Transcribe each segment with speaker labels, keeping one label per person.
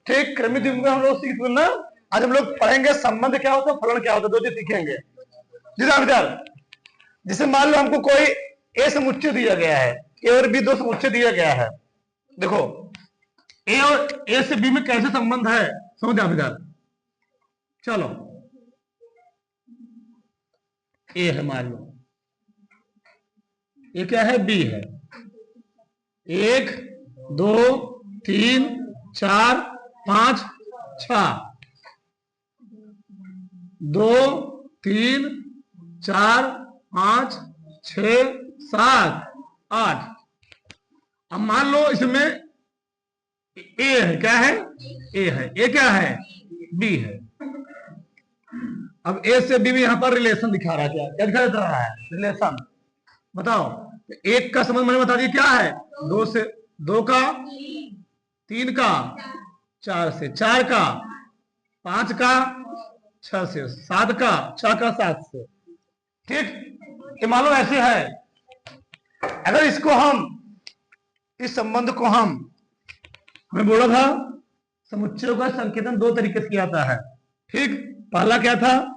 Speaker 1: ठीक, क्रमित युग्म में हम लोग सीख ना, आज हम लोग पढ़ेंगे संबंध क्या होता है, फलन क्या होता है, दो चीज सीखेंगे। जिसे मान लो हमको कोई ए समुच्चय दिया गया है, ए और बी दो समुच्चय दिया गया है। देखो ए और ए से बी में कैसे संबंध है समझ आप। चलो ए है, मान लो ये क्या है, बी है। 1 2 3 4 5 6, 2 3 4 5 6 7 8। अब मान लो इसमें ए है, क्या है, ए है, ए क्या है, बी है। अब ए से बी में यहां पर रिलेशन दिखा रहा है, क्या दिखा रहा है, रिलेशन। बताओ, एक का संबंध मैंने बता दिया क्या है, 2 से 2 का, 3 का, 4 से 4 का, 5 का, 6 से 7 का, 6 का 7 से। ठीक, ये मान लो ऐसे है। अगर इसको हम, इस संबंध को हमें बोला था समुच्चयों का संकेतन दो तरीके से किया जाता है। ठीक, पहला क्या था,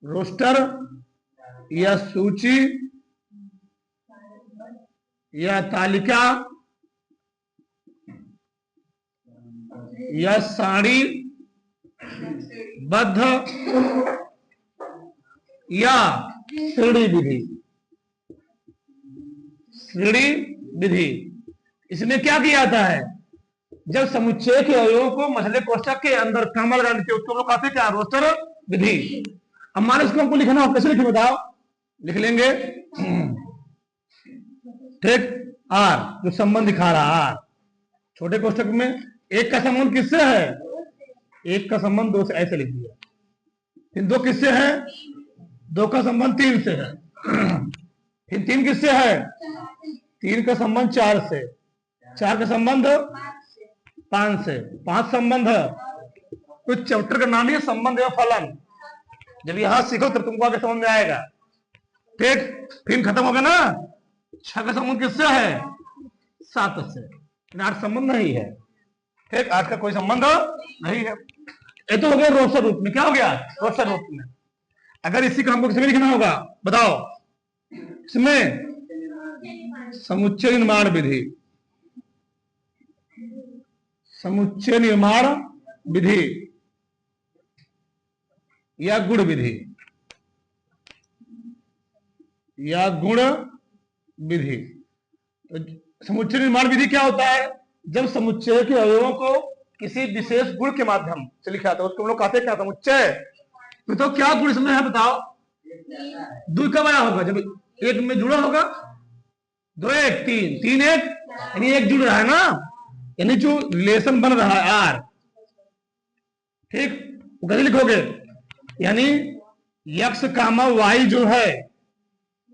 Speaker 1: रोस्टर या सूची या तालिका या सारणी बद्ध या श्रेणी विधि। इसमें क्या किया जाता है, जब समुच्चय के अवयवों को मसले कोष्ठक के अंदर क्रम लगा देते, उसको हम लोग कहते हैं क्या, रोस्टर विधि। अब मान इसको हमको लिखना हो, कैसे लिखे बताओ, लिख लेंगे। ठीक, आर जो संबंध दिखा रहा आर, छोटे कोष्ठक में एक का संबंध किससे है, एक का संबंध 2 से, ऐसे लिख दिया। फिर 2 किससे है, 2 का संबंध 3 से है। फिर 3 किससे है, 3 का संबंध 4 से, 4 का संबंध 5 से, 5 संबंध। कुछ चैप्टर का नाम है संबंध एवं फलन। जब यहां सीखो तब तुमको आगे समझ में आएगा। ठीक, फिर खत्म हो गया ना। 6 का संबंध किससे है, 7 से, 8 संबंध नहीं है। ठीक, 8 का कोई संबंध नहीं है। ये तो हो गया रोस्टर रूप में। क्या हो गया, रोस्टर रूप में। अगर इसी को हमको किसमें लिखना होगा बताओ, इसमें समुच्चय निर्माण विधि, समुच्चय निर्माण विधि या गुण विधि, या गुण विधि। तो समुच्चय निर्माण विधि क्या होता है, जब समुच्चय के अवयवों को किसी विशेष गुण के माध्यम से लिखा जाता है, उसको हम लोग कहते हैं क्या, समुच्चय। तो क्या गुण इसमें है बताओ, 2 कब आया होगा, जब 1 में जुड़ा होगा, 2 1 3 3 1, यानी 1 जुड़ रहा है ना, यानी जो रिलेशन बन रहा है आर। ठीक, वो कैसे लिखोगे, यानी यक्स कामा वाई जो है,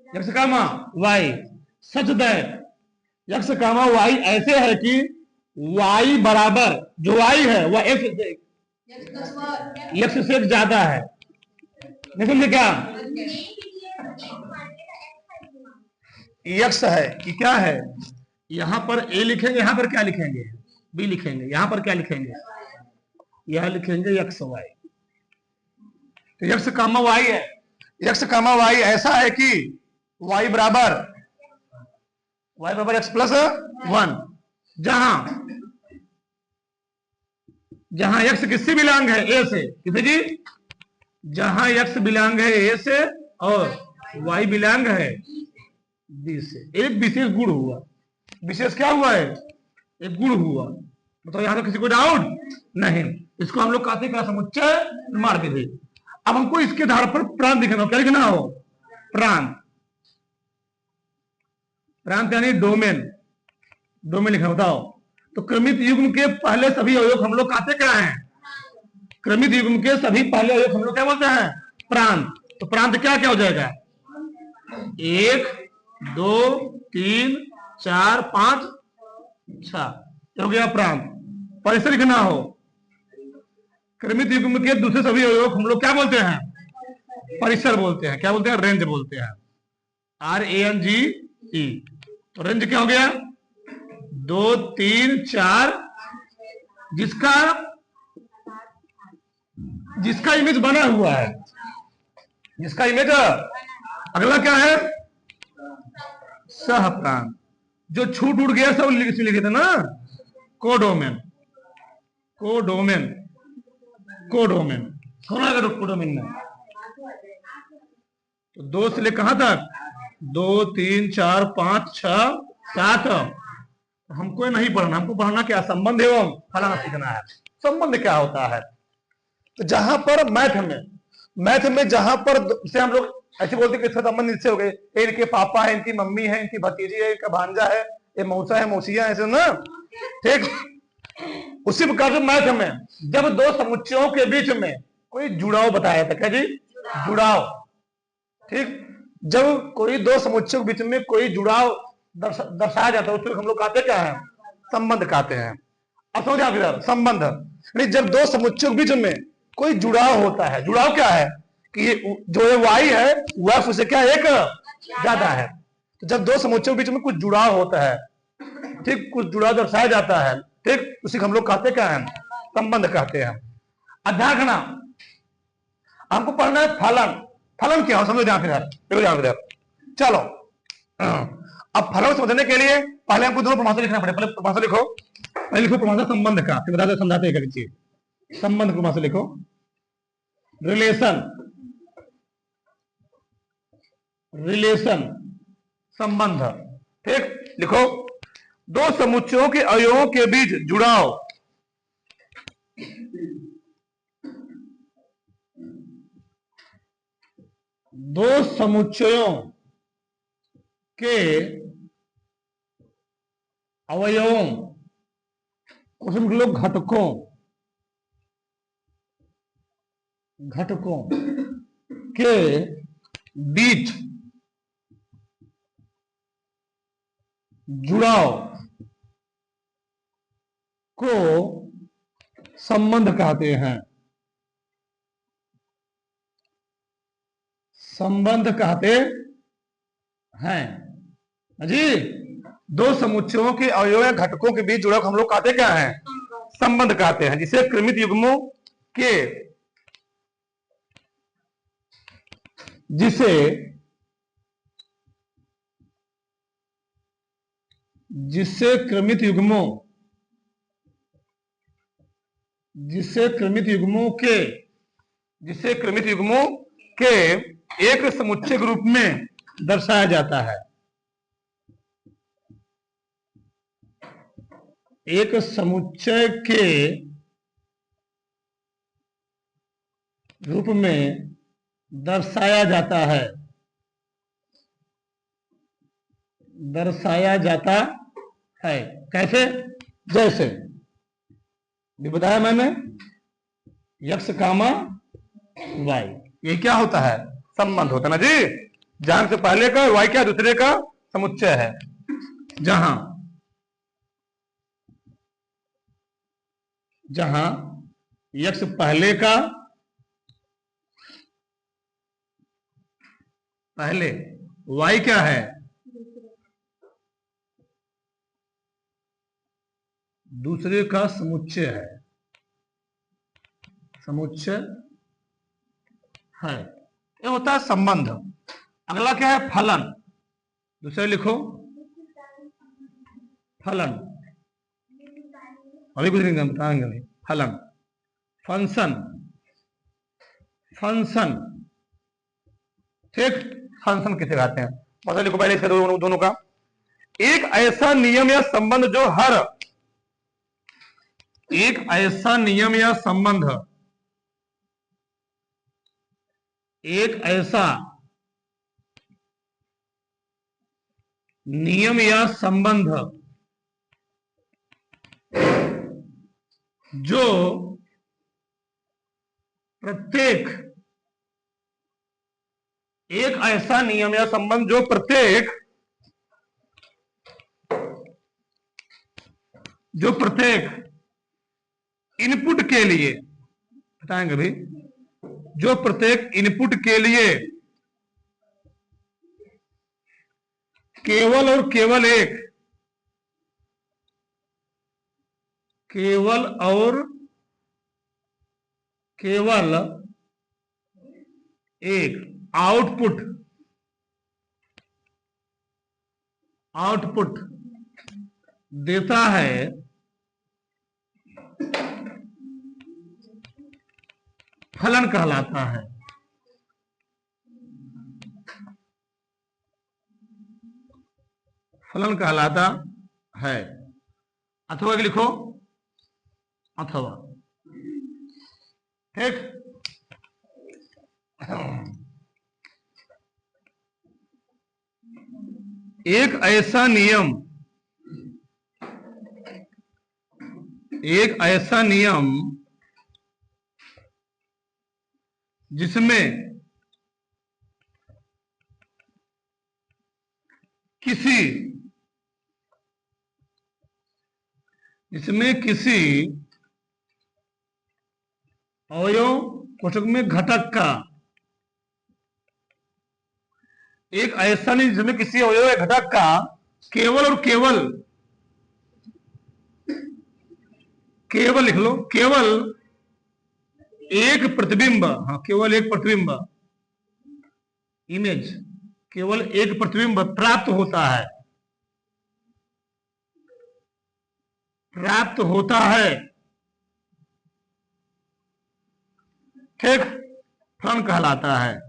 Speaker 1: X comma Y, such that X comma Y ऐसे है कि वाई बराबर, जो वाई है वह यक्स से ज्यादा है। नहीं समझे क्या, यक्स है कि क्या है, यहां पर ए लिखेंगे, यहां पर क्या लिखेंगे, बी लिखेंगे, यहां पर क्या लिखेंगे, यहां लिखेंगे यक्स वाई। तो यक्स कामा वाई है, यक्स कामा वाई ऐसा है कि वाई बराबर एक्स प्लस 1, जहां एक्स किससे बिलोंग है, ए से, किसे जी, जहां एक्स बिलोंग है ए से और वाई बिलोंग है बी से। एक विशेष गुण हुआ, विशेष क्या हुआ है, एक गुण हुआ। तो यहां तो किसी को डाउट नहीं, इसको हम लोग कहते हैं क्या, समुच्चय निर्माण विधि। अब हमको इसके आधार पर प्रांत लिखना हो, क्या लिखना हो, प्रांत। प्रांत यानी डोमेन, डोमेन लिखना। बताओ, तो क्रमित युग्म के पहले सभी अवयव हम लोग कहते क्या हैं, क्रमित युग्म के सभी पहले अवयव हम लोग क्या बोलते हैं, प्रांत। तो प्रांत क्या क्या हो जाएगा, 1 2 3 4 5 6 हो गया प्रांत। परिसर लिखना हो, क्रमित युग्म के दूसरे सभी अवयव हम लोग क्या बोलते हैं, परिसर बोलते हैं। क्या बोलते हैं, रेंज बोलते हैं, RANGE। तो रेंज क्या हो गया, 2 3 4, जिसका जिसका इमेज बना हुआ है, जिसका इमेज। अगला क्या है? सहप्राण। जो छूट उड़ गया सब लिखे थे ना, कोडोमेन। कोडोमेन, कोडोमेन सुना करो, कोडोमेन में। तो 2 से ले कहां तक? 2 3 4 5 6 7। हमको ये नहीं पढ़ना, हमको पढ़ना क्या? संबंध एवं फलाना सीखना है। संबंध क्या होता है? तो जहां पर मैथ में जहां पर से हम लोग ऐसे बोलते हैं कि इसका संबंध इससे हो गए, इनके पापा है, इनकी मम्मी है, इनकी भतीजी है, इनका भांजा है, ये मौसा है, मौसिया है, ऐसे ना। ठीक उसी प्रकार से मैथ में जब 2 समुच्चयों के बीच में कोई जुड़ाव बताया था, क्या जी? जुड़ाव। ठीक, जब कोई 2 समुच्चयों के बीच में कोई जुड़ाव दर्शाया जाता है, उसको हम लोग कहते क्या है? संबंध कहते हैं। अब समझ आप इधर संबंध, जब 2 समुच्चयों के बीच में कोई जुड़ाव होता है। जुड़ाव क्या है? कि ये जो ये y है वह उससे क्या एक ज्यादा है। तो जब 2 समुच्चयों के बीच में कुछ जुड़ाव होता है, ठीक, कुछ जुड़ाव दर्शाया जाता है, ठीक, उसी को हम लोग कहते क्या है? संबंध कहते हैं। अध्याय रखना, हमको पढ़ना है फलन। फलन क्या हो समझो, ध्यान से चलो। अब फलन समझने के लिए पहले हमको दोनों परिभाषा लिखना पड़ेगा। पहले परिभाषा लिखो, पहले लिखो परिभाषा संबंध का, फिर बताते समझाते हैं चीज। संबंध की परिभाषा लिखो, रिलेशन। रिलेशन संबंध, ठीक, लिखो। 2 समुच्चयों के अवयवों के बीच जुड़ाव, 2 समुच्चयों के अवयवों, उसमें लोग घटकों के बीच जुड़ाव को संबंध कहते हैं। संबंध कहते हैं जी। 2 समुच्चयों के अवयव या घटकों के बीच जुड़ाव हम लोग कहते क्या है? संबंध कहते हैं, जिसे क्रमित युग्मों के जिससे क्रमित युग्मों के एक समुच्चय के रूप में दर्शाया जाता है। एक समुच्चय के रूप में दर्शाया जाता है। कैसे? जैसे भी बताया मैंने, यक्स कामा वाई, ये क्या होता है? संबंध होता है ना जी। जहां से पहले का वाई क्या दूसरे का समुच्चय है। जहां यक्स पहले वाई क्या है? दूसरे का समुच्चय है। ये होता है संबंध। अगला क्या है? फलन। दूसरे लिखो फलन, अभी कुछ नहीं बताएंगे नहीं। फलन, फंक्शन, ठीक, फंक्शन किसे कहते हैं? मतलब लिखो पहले इसका दोनों का। एक ऐसा नियम या संबंध जो प्रत्येक इनपुट के लिए, बताएंगे भाई, जो प्रत्येक इनपुट के लिए केवल और केवल एक केवल और केवल एक आउटपुट देता है फलन कहलाता है। फलन कहलाता है। अथवा के लिखो, अथवा। ठीक। एक ऐसा नियम जिसमें किसी अवयव कोष्ठक में घटक का, एक ऐसा नहीं जिसमें किसी अवयव या घटक का केवल और केवल लिख लो, केवल एक प्रतिबिंब, हाँ केवल एक प्रतिबिंब, इमेज, केवल एक प्रतिबिंब प्राप्त होता है। ठीक, फलन कहलाता है।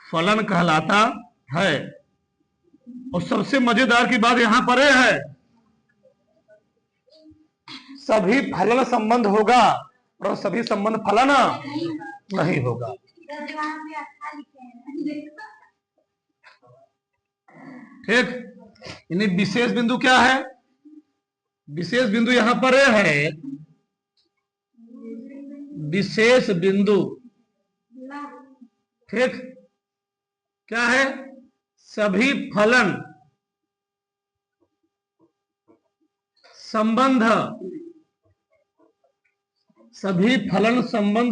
Speaker 1: फलन कहलाता है। और सबसे मजेदार की बात यहां पर है, सभी फलन संबंध होगा और सभी संबंध फलन नहीं होगा। ठीक, यानी विशेष बिंदु क्या है? विशेष बिंदु यहां पर है, विशेष बिंदु। ठीक, क्या है? सभी फलन संबंध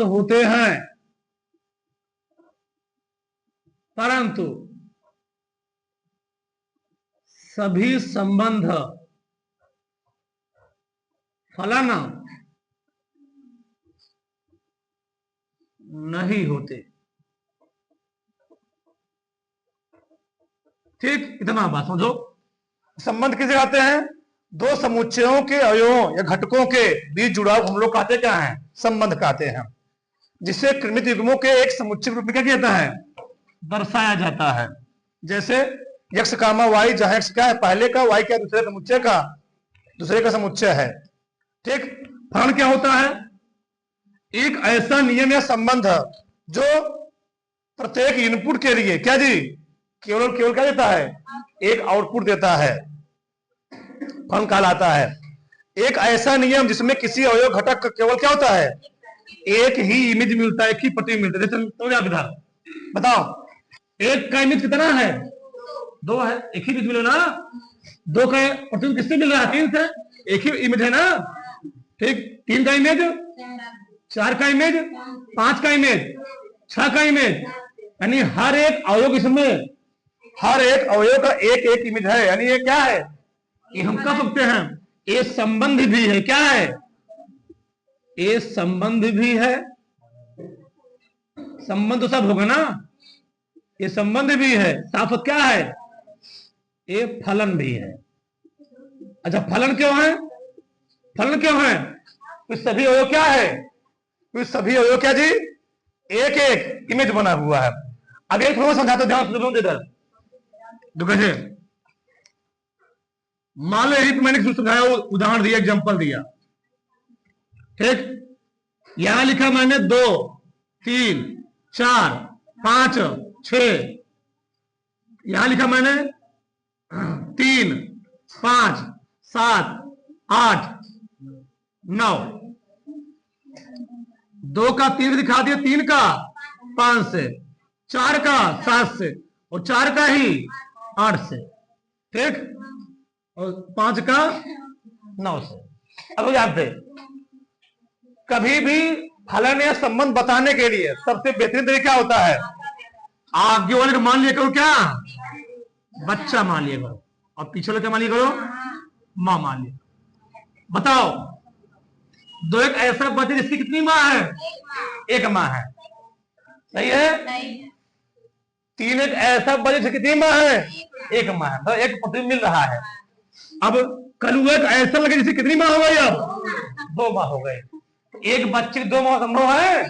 Speaker 1: होते हैं, परंतु सभी संबंध फलन नहीं होते। ठीक, इतना बात समझो। संबंध किसे कहते हैं? दो समुच्चयों के अवयवों या घटकों के बीच जुड़ाव हम लोग कहते क्या है? संबंध कहते हैं। जिसे कृमित युग्मों के एक समुच्चय रूप में क्या कहता है? दर्शाया जाता है। जैसे x, y, जहां x क्या है? पहले का, y क्या दूसरे का समुच्चय है। ठीक, फलन क्या होता है? एक ऐसा नियम या संबंध जो प्रत्येक इनपुट के लिए क्या जी केवल क्या देता है? एक आउटपुट देता है, फलन कहलाता है। एक ऐसा नियम जिसमें किसी अवयव घटक का केवल क्या होता है? एक ही इमेज मिलता है, एक ही प्रतिबिंब मिलता है। जैसे आप इधर बताओ, एक का इमेज कितना है? 2 है। एक ही इमेज मिले ना, 2 का प्रतिबिंब किससे मिल रहा है? 3 से। एक ही इमेज है ना। ठीक, 3 का इमेज, 4 का इमेज, 5 का इमेज, 6 का इमेज, यानी हर एक अवयव इसमें, हर एक अवयव का एक एक इमेज है। यानी ये क्या है? ये हम कह सकते हैं ये संबंध भी है। क्या है? ये संबंध भी है। संबंध तो सब होगा ना, ये संबंध भी है, साथ क्या है? ये फलन भी है। अच्छा, फलन क्यों है? फलन क्यों है? तो सभी अवयव क्या है? तो सभी अवयव क्या जी? एक एक इमेज बना हुआ है। अब एक समझाते, ध्यान से इधर तो कैसे, मान लो यही मैंने समझाया, उदाहरण दिया, एग्जांपल दिया। ठीक, यहां लिखा मैंने 2, 3, 4, 5, 6, यहां लिखा मैंने 3, 5, 7, 8, 9, 2 का 3 दिखा दिया, 3 का 5 से, 4 का 7 से, और 4 का ही 8 से। ठीक, और 5 का 9 से। अब जानते, कभी भी फलन या संबंध बताने के लिए सबसे बेहतरीन तरीका होता है, आगे वाले को मान लिया करो क्या? बच्चा मान लिया करो, और पीछे वाले क्या मान लिया करो? माँ मान लिया। बताओ, दो एक ऐसा बच्चा जिसकी कितनी माँ है? एक माँ है, सही है। तीन एक ऐसा बच्चा जिसकी कितनी माँ है? एक माँ है, तो एक प्रतिबिंब मिल रहा है। अब कलुआ एक ऐसा लगे जिसकी कितनी माँ हो गई? अब दो माँ हो गए। तो एक बच्चे की दो माँ संभव है?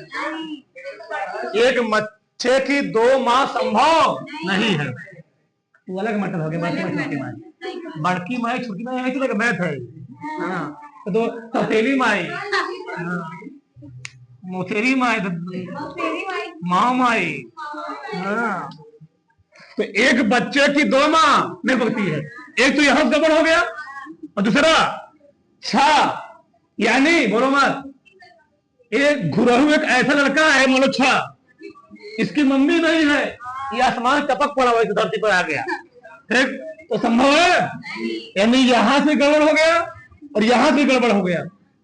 Speaker 1: एक बच्चे की दो माँ संभव नहीं है। तो अलग मतलब हो गया, बड़की माँ बड़की माँ छोटी माँ ऐसी लगे मैथ है। हाँ, तो सौतेली माई, मोतेरी माई, माँ माई। हाँ, तो एक बच्चे की दो माँ नहीं पकती है। एक तो यहां गड़बड़ हो गया और दूसरा छा, यानी बोलो मत, एक घुरहू एक ऐसा लड़का है बोलो छा, इसकी मम्मी नहीं है, ये आसमान टपक पड़ा हुआ धरती पर आ गया, ठीक? तो संभव है? यानी यहां से गड़बड़ हो गया और यहां से गड़बड़ हो गया।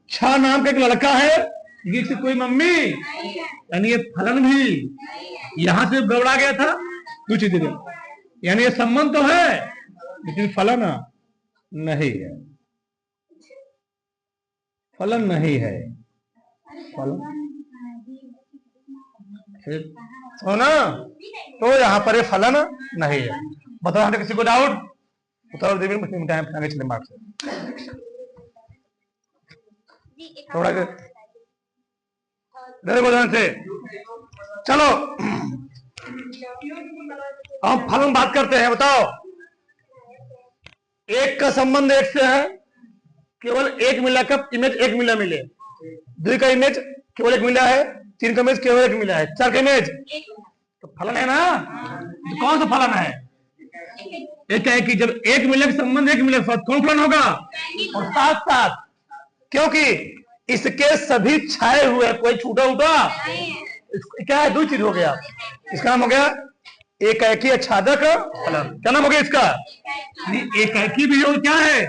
Speaker 1: छा नाम का एक लड़का है, जिसकी कोई मम्मी, यानी ये फलन भी यहां से गड़बड़ा गया था, कुछ चीजें, यानी ये संबंध तो है लेकिन फलन नहीं है, फलन नहीं है, फलन हो ना। तो यहाँ पर ये फलन नहीं है। बताओ हमने किसी को डाउट? बताओ देवी टाइम आगे चले मार्क्स से थोड़ा से। चलो हम फलन बात करते हैं। बताओ, एक का संबंध एक से है, केवल एक मिला का इमेज एक मिला मिले, दो का इमेज केवल एक मिला है, तीन का इमेज केवल एक मिला है, चार का इमेज तो फलन है ना। तो कौन सा फलन है? एक है कि जब एक मिला का संबंध एक मिला के साथ कौन फलन होगा? और साथ साथ, क्योंकि इसके सभी छाए हुए, कोई छूटा उठा क्या है? दो चीज हो गया। इसका नाम हो गया एकाएकी आच्छादक फलन। क्या नाम हो गया इसका? एकाएकी भी हो क्या है?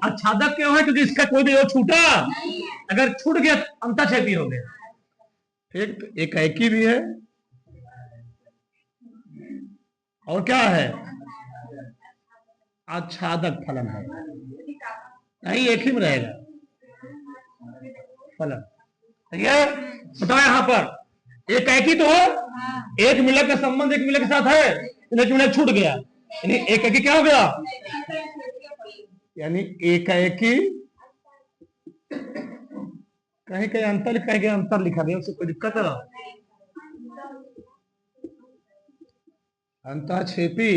Speaker 1: आच्छादक क्यों है? क्योंकि इसका कोई भी छूटा, अगर छूट गया अंतःक्षेपी हो गया, ठीक? तो एकाएकी भी है और क्या है? आच्छादक फलन है। नहीं, एक ही में रहेगा फलन। ये बताओ, यहां पर एकाएकी तो है, एक मिलक का संबंध एक मिलक के साथ है, एक मिलक छूट गया, यानी एकाएकी क्या हो गया? यानी एकाएकी कहीं कहीं अंतर लिखा है, अंतर लिखा गया, उससे कोई दिक्कत है? अंतःक्षेपी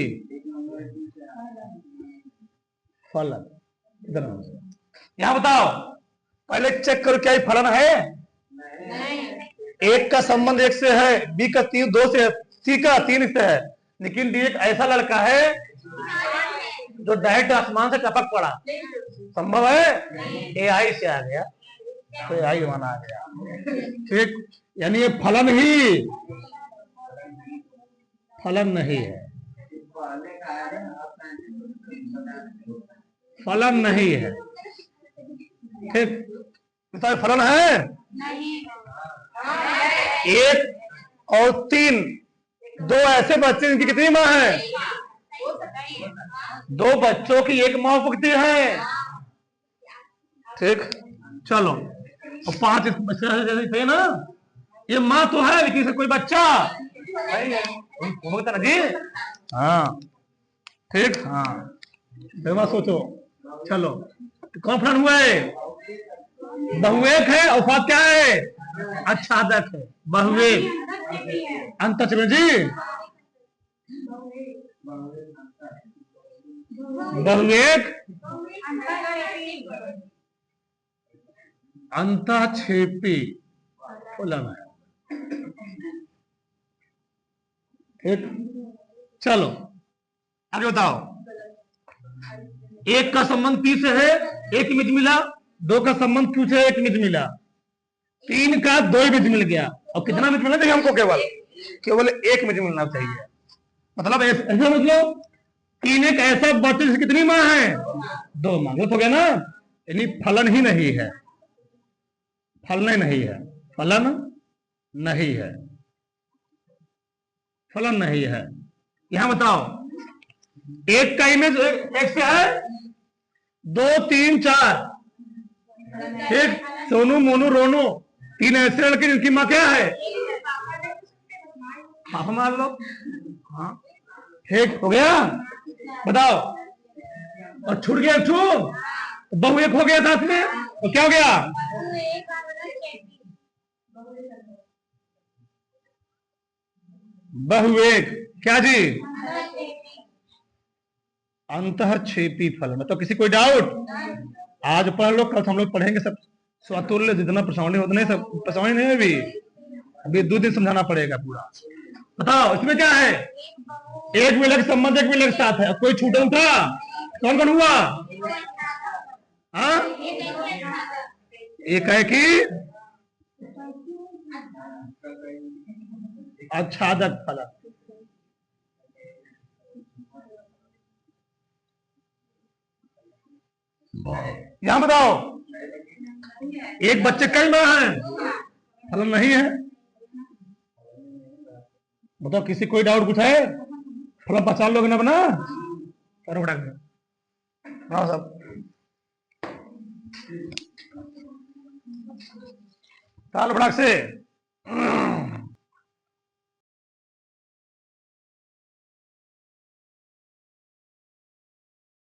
Speaker 1: फलन। इधर यहां बताओ, पहले चेक करो क्या ये फलन है? एक का संबंध एक से है, बी का तीन दो से है, सी का तीन से है, लेकिन डी एक ऐसा लड़का है जो डायरेक्ट आसमान से टपक पड़ा। संभव है? ए आई से आ गया, तो ए आई माना आ गया, ठीक? यानी ये फलन ही फलन नहीं है, फलन नहीं है, ठीक? तो फलन है नहीं। एक और तीन, दो ऐसे बच्चे जिनकी कितनी माँ है? दो बच्चों की एक माँ पकती है, ठीक? चलो, और पांच बच्चे थे ना, ये माँ तो है लेकिन कोई बच्चा नहीं है ना जी। हाँ, ठीक। हाँ, सोचो। चलो, कौन फलन हुआ है? बहुएक है और साथ क्या है? आच्छादक है, बहुएक। अंतःक्षेपी जी, बहुएक अंतःक्षेपी फलन है, ठीक? चलो आगे बताओ। एक का संबंध पी से है, एक इमेज मिला, दो का संबंध क्यू से एक इमेज मिला, तीन का दो इमेज मिल गया, और कितना इमेज मिलना चाहिए हमको? केवल एक इमेज मिलना चाहिए। मतलब ऐसा मतलब तीन एक ऐसा बच्चे से कितनी माँ है? दो माँ। हो गया ना, यानी फलन ही नहीं है, फलन नहीं है, फलन नहीं है, फलन नहीं है। यहां बताओ, एक का इमेज एक से है, 2 3 4। ठीक, सोनू मोनू रोनू, 3 ऐसे लड़के जिनकी माँ क्या है? पापा मान लो। हाँ ठीक हो गया। बताओ, और छूट गया छू, तो बहु एक हो गया साथ में, तो क्या हो गया? बहु एक क्या जी? अंतःक्षेपी फलन। तो किसी कोई डाउट? आज पढ़ लो, कल हम लोग पढ़ेंगे सब स्वतुल्य, जितना प्रश्नावली उतना ही सब प्रश्नावली नहीं है अभी 2 दिन समझाना पड़ेगा पूरा। बताओ इसमें क्या है? एक विलग संबंध, एक विलग साथ है। कोई छूटा था? कौन कौन हुआ? हाँ, एक है कि आच्छादक फलन। यहां बताओ, एक बच्चे कई माँ है, फलन नहीं है। बताओ किसी कोई डाउट कुछ है? फलन पहचान लोगे ना बना? करो बड़ा सब ताल भड़क से